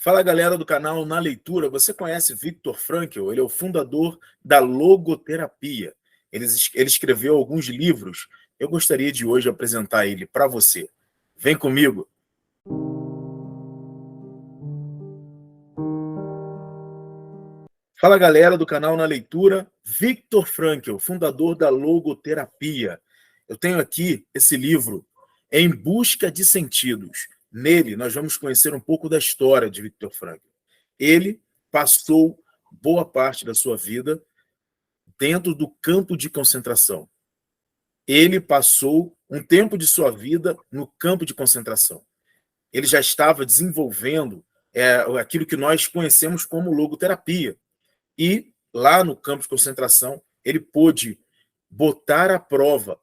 Fala galera do canal Na Leitura, você conhece Viktor Frankl? Ele é o fundador da logoterapia. Ele escreveu alguns livros. Eu gostaria de hoje apresentar ele para você. Vem comigo! Fala galera do canal Na Leitura, Viktor Frankl, fundador da logoterapia. Eu tenho aqui esse livro, Em Busca de Sentidos. Nele, nós vamos conhecer um pouco da história de Viktor Frankl. Ele passou boa parte da sua vida dentro do campo de concentração. Ele passou um tempo de sua vida no campo de concentração. Ele já estava desenvolvendo aquilo que nós conhecemos como logoterapia. E lá no campo de concentração, ele pôde botar à prova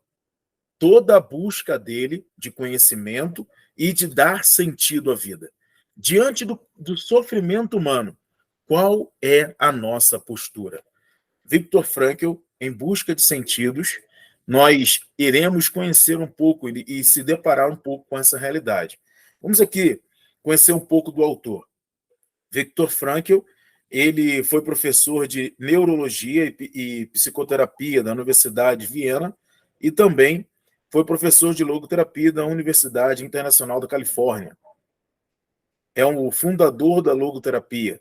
toda a busca dele de conhecimento e de dar sentido à vida. Diante do sofrimento humano, qual é a nossa postura? Viktor Frankl, Em Busca de Sentidos, nós iremos conhecer um pouco e se deparar um pouco com essa realidade. Vamos aqui conhecer um pouco do autor. Viktor Frankl, ele foi professor de neurologia e psicoterapia da Universidade de Viena e também foi professor de logoterapia da Universidade Internacional da Califórnia. É o fundador da logoterapia,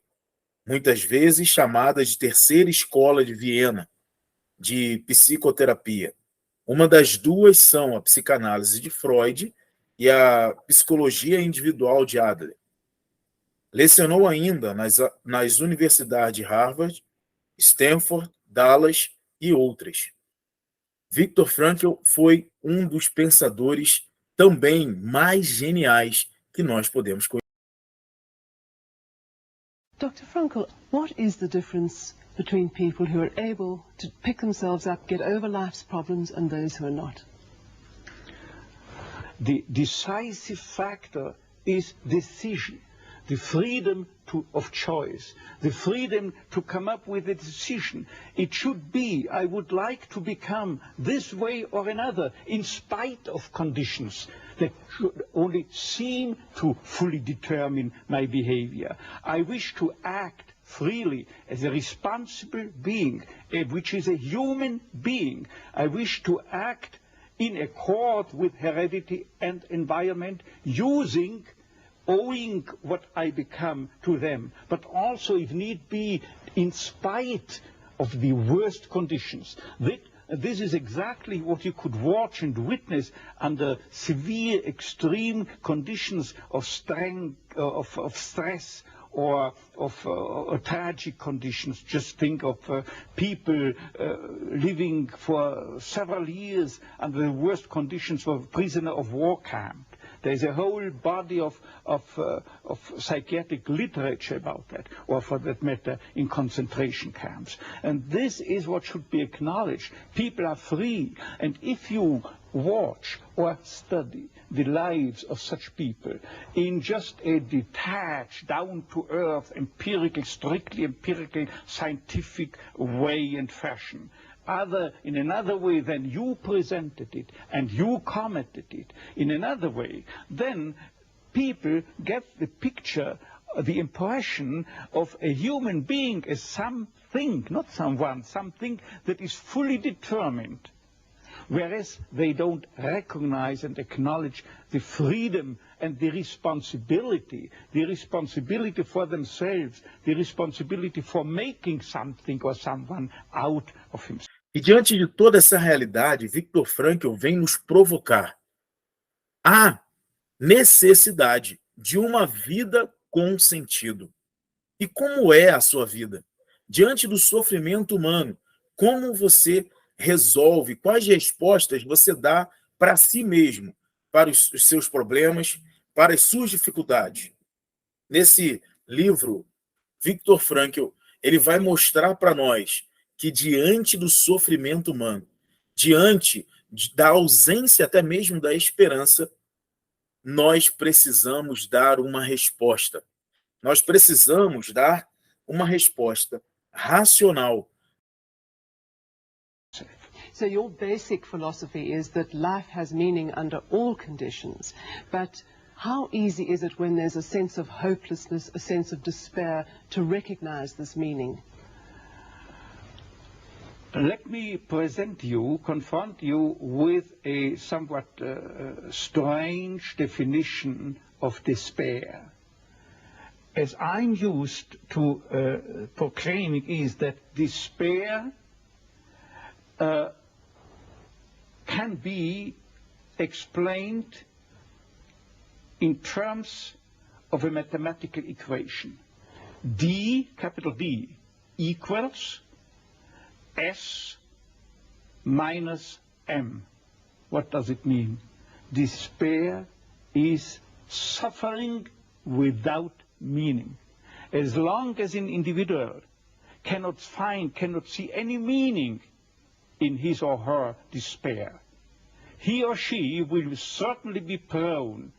muitas vezes chamada de terceira escola de Viena de psicoterapia. Uma das duas são a psicanálise de Freud e a psicologia individual de Adler. Lecionou ainda nas universidades de Harvard, Stanford, Dallas e outras. Viktor Frankl foi um dos pensadores também mais geniais que nós podemos conhecer. Dr. Frankl, what is the difference between people who are able to pick themselves up, get over life's problems, and those who are not? The decisive factor is decision, the freedom of choice, the freedom to come up with a decision. It should be, I would like to become this way or another, in spite of conditions that should only seem to fully determine my behavior. I wish to act freely as a responsible being, which is a human being. I wish to act in accord with heredity and environment, owing what I become to them, but also, if need be, in spite of the worst conditions. This is exactly what you could watch and witness under severe, extreme conditions of stress or of tragic conditions. Just think of people living for several years under the worst conditions of a prisoner of war camp. There's a whole body of psychiatric literature about that, or for that matter, in concentration camps. And this is what should be acknowledged. People are free, and if you watch or study the lives of such people in just a detached, down-to-earth, strictly empirical, scientific way and fashion, in another way than you presented it and you commented it, in another way, then people get the picture, the impression of a human being as something, not someone, something that is fully determined, whereas they don't recognize and acknowledge the freedom and the responsibility for themselves, the responsibility for making something or someone out of himself. E diante de toda essa realidade, Viktor Frankl vem nos provocar a necessidade de uma vida com sentido. E como é a sua vida? Diante do sofrimento humano, como você resolve, quais respostas você dá para si mesmo, para os seus problemas, para as suas dificuldades? Nesse livro, Viktor Frankl, ele vai mostrar para nós que diante do sofrimento humano, diante da ausência até mesmo da esperança, nós precisamos dar uma resposta. Nós precisamos dar uma resposta racional. So your basic philosophy is that life has meaning under all conditions, but How easy is it when there's a sense of hopelessness, a sense of despair, to recognize this meaning? Let me confront you with a somewhat strange definition of despair. As I'm used to proclaiming is that despair can be explained in terms of a mathematical equation. D, capital D, equals S minus M. What does it mean? Despair is suffering without meaning. As long as an individual cannot see any meaning in his or her despair, he or she will certainly be prone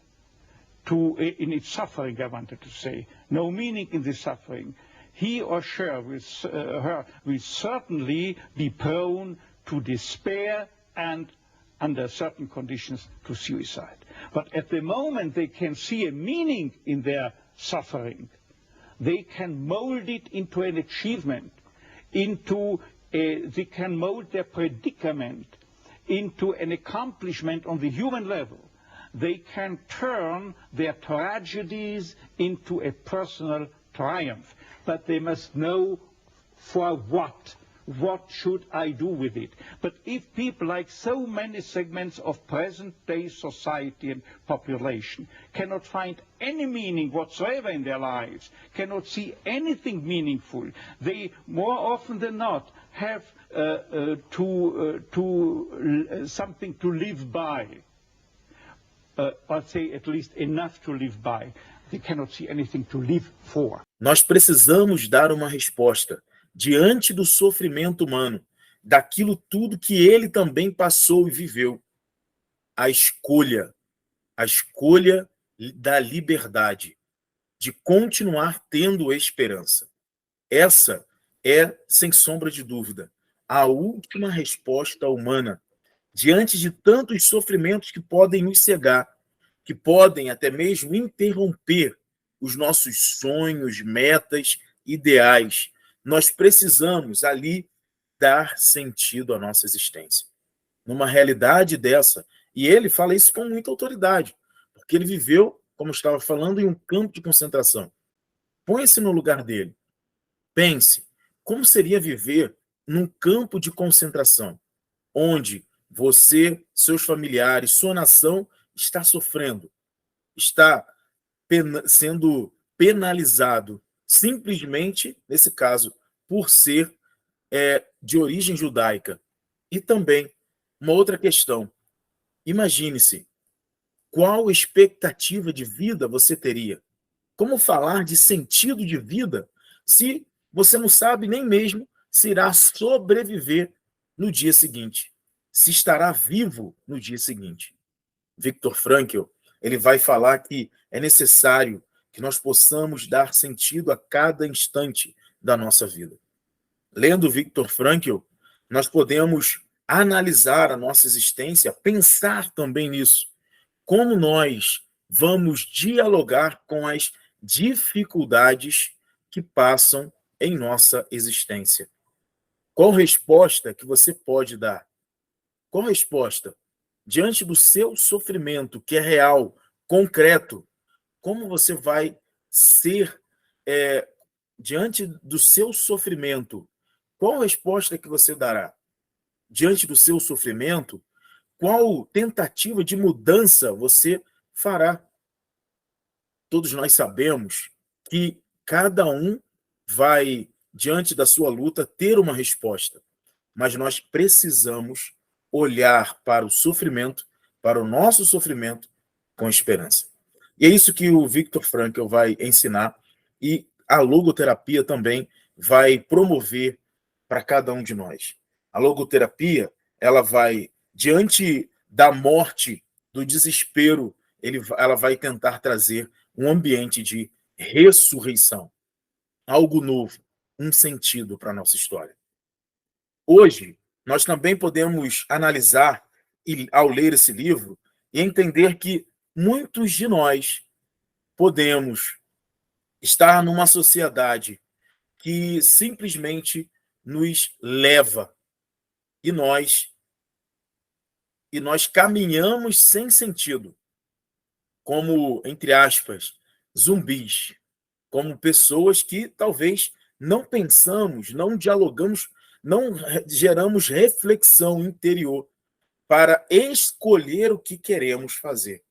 to, in its suffering, I wanted to say, no meaning in the suffering. He or she will certainly be prone to despair and, under certain conditions, to suicide. But at the moment they can see a meaning in their suffering, they can mold it into an achievement, they can mold their predicament into an accomplishment on the human level. They can turn their tragedies into a personal triumph. But they must know for what. What should I do with it? But if people, like so many segments of present-day society and population, cannot find any meaning whatsoever in their lives, cannot see anything meaningful, they more often than not have something to live by, or say at least enough to live by. They cannot see anything to live for. Nós precisamos dar uma resposta diante do sofrimento humano, daquilo tudo que ele também passou e viveu. A escolha da liberdade, de continuar tendo esperança. Essa é, sem sombra de dúvida, a última resposta humana diante de tantos sofrimentos que podem nos cegar, que podem até mesmo interromper os nossos sonhos, metas, ideais. Nós precisamos ali dar sentido à nossa existência. Numa realidade dessa, e ele fala isso com muita autoridade, porque ele viveu, como eu estava falando, em um campo de concentração. Põe-se no lugar dele. Pense, como seria viver num campo de concentração, onde você, seus familiares, sua nação está sofrendo, está sendo penalizado, simplesmente, nesse caso, por ser de origem judaica. E também, uma outra questão, imagine-se, qual expectativa de vida você teria? Como falar de sentido de vida se você não sabe nem mesmo se irá sobreviver no dia seguinte, se estará vivo no dia seguinte? Viktor Frankl, ele vai falar que é necessário que nós possamos dar sentido a cada instante da nossa vida. Lendo Viktor Frankl, nós podemos analisar a nossa existência, pensar também nisso. Como nós vamos dialogar com as dificuldades que passam em nossa existência? Qual resposta que você pode dar? Qual resposta? Diante do seu sofrimento, que é real, concreto, como você vai ser diante do seu sofrimento? Qual resposta que você dará? Diante do seu sofrimento, qual tentativa de mudança você fará? Todos nós sabemos que cada um vai, diante da sua luta, ter uma resposta. Mas nós precisamos olhar para o sofrimento, para o nosso sofrimento, com esperança. E é isso que o Viktor Frankl vai ensinar, e a logoterapia também vai promover para cada um de nós. A logoterapia, ela vai, diante da morte, do desespero, ela vai tentar trazer um ambiente de ressurreição, algo novo, um sentido para a nossa história. Hoje, nós também podemos analisar, ao ler esse livro, e entender que muitos de nós podemos estar numa sociedade que simplesmente nos leva e nós caminhamos sem sentido, como, entre aspas, zumbis, como pessoas que talvez não pensamos, não dialogamos, não geramos reflexão interior para escolher o que queremos fazer.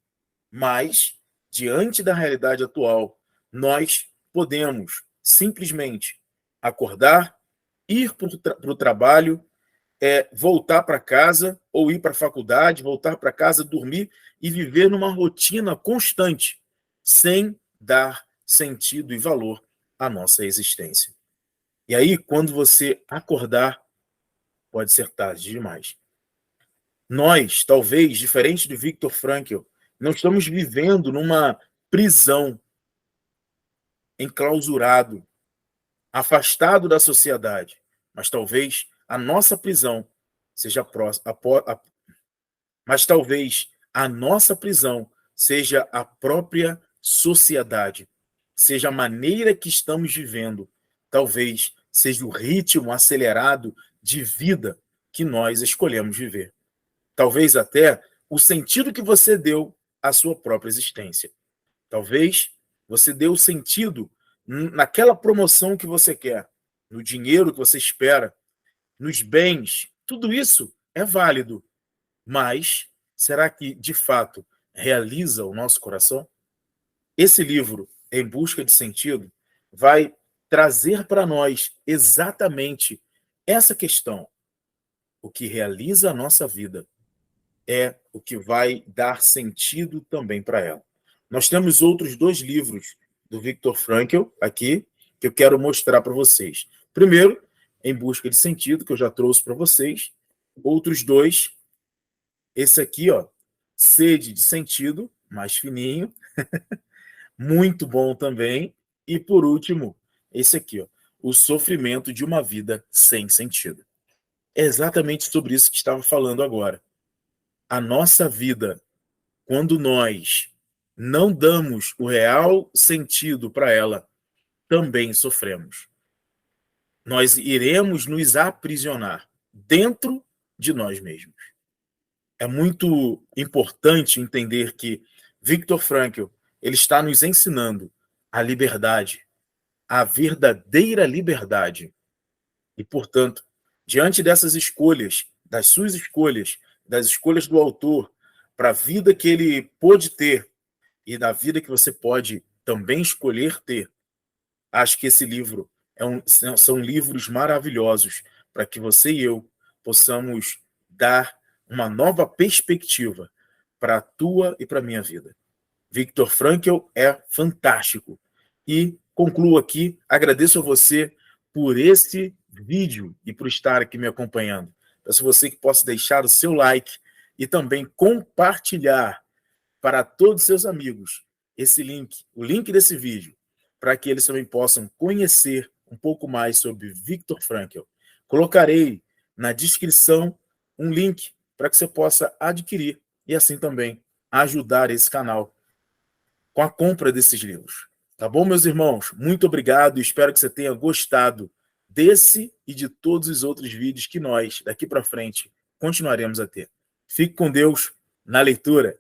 Mas, diante da realidade atual, nós podemos simplesmente acordar, ir para o trabalho, voltar para casa ou ir para a faculdade, voltar para casa, dormir e viver numa rotina constante, sem dar sentido e valor à nossa existência. E aí, quando você acordar, pode ser tarde demais. Nós, talvez, diferente do Viktor Frankl, não estamos vivendo numa prisão, enclausurado, afastado da sociedade, mas talvez a nossa prisão seja a própria sociedade, seja a maneira que estamos vivendo, talvez seja o ritmo acelerado de vida que nós escolhemos viver. Talvez até o sentido que você deu à sua própria existência. Talvez você deu sentido naquela promoção que você quer, no dinheiro que você espera, nos bens. Tudo isso é válido, mas será que, de fato, realiza o nosso coração? Esse livro, Em Busca de Sentido, vai trazer para nós exatamente essa questão. O que realiza a nossa vida é o que vai dar sentido também para ela. Nós temos outros 2 livros do Viktor Frankl aqui, que eu quero mostrar para vocês. Primeiro, Em Busca de Sentido, que eu já trouxe para vocês. Outros 2, esse aqui, ó, Sede de Sentido, mais fininho, muito bom também. E, por último, esse aqui, ó, O Sofrimento de uma Vida Sem Sentido. É exatamente sobre isso que estava falando agora. A nossa vida, quando nós não damos o real sentido para ela, também sofremos. Nós iremos nos aprisionar dentro de nós mesmos. É muito importante entender que Viktor Frankl, ele está nos ensinando a liberdade, a verdadeira liberdade. E, portanto, diante dessas escolhas, das suas escolhas, das escolhas do autor, para a vida que ele pôde ter e da vida que você pode também escolher ter, acho que esse livro são livros maravilhosos para que você e eu possamos dar uma nova perspectiva para a tua e para a minha vida. Viktor Frankl é fantástico. E concluo aqui, agradeço a você por esse vídeo e por estar aqui me acompanhando. Peço a você que possa deixar o seu like e também compartilhar para todos os seus amigos esse link, o link desse vídeo, para que eles também possam conhecer um pouco mais sobre Viktor Frankl. Colocarei na descrição um link para que você possa adquirir e assim também ajudar esse canal com a compra desses livros. Tá bom, meus irmãos? Muito obrigado e espero que você tenha gostado desse e de todos os outros vídeos que nós, daqui para frente, continuaremos a ter. Fique com Deus na leitura.